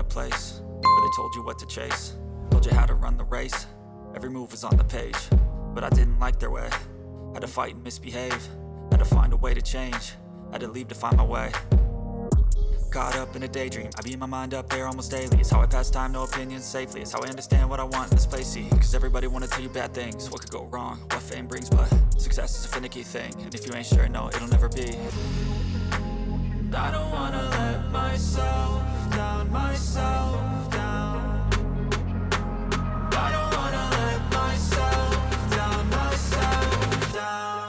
place where they told you what to chase, told you how to run the race. Every move was on the page, but I didn't like their way. Had to fight and misbehave, had to find a way to change, had to leave to find my way. Caught up in a daydream, I beat my mind up there almost daily. It's how I pass time, no opinions safely. It's how I understand what I want in this place, see. Cause everybody wanna tell you bad things, what could go wrong, what fame brings. But success is a finicky thing, and if you ain't sure, no, it'll never be. I don't wanna let myself down, myself down. I don't wanna let myself down, myself down.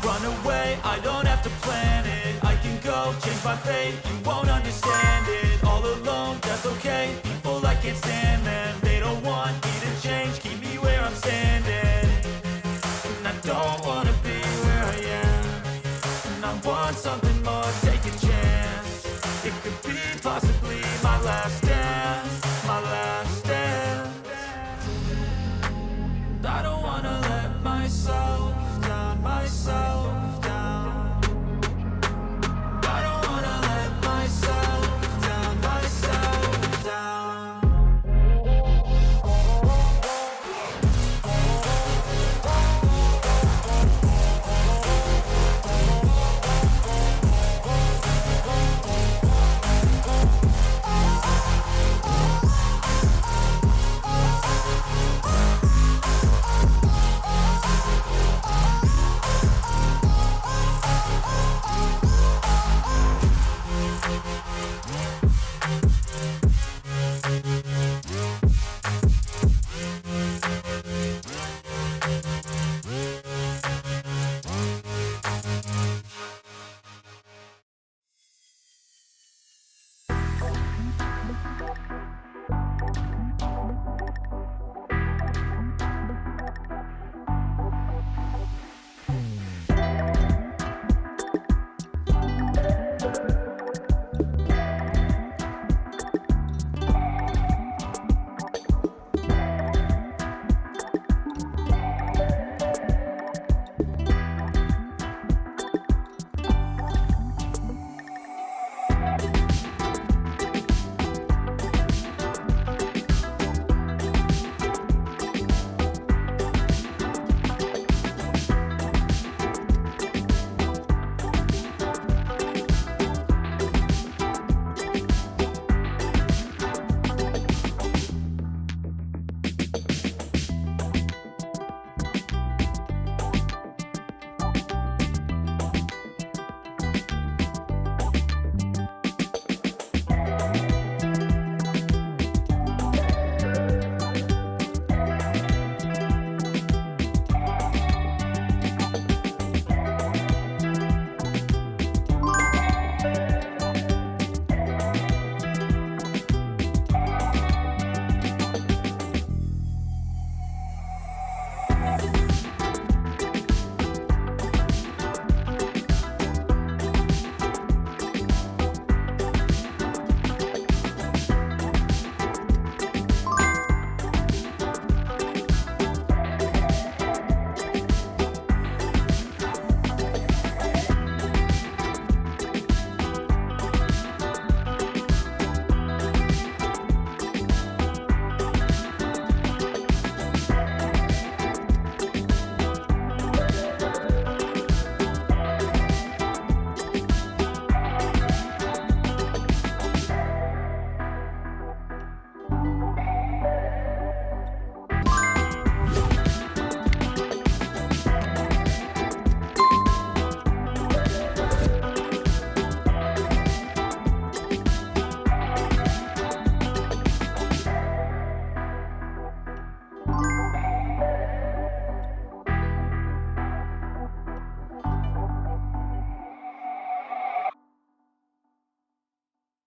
Run away, I don't have to plan it. I can go, change my fate, you won't understand it. All alone, that's okay, people I can't stand them. They don't want me to change, keep me where I'm standing. And I don't wanna be where I am, and I want something more, take a chance. It could be possibly my last dance, my last dance. I don't wanna let myself down, myself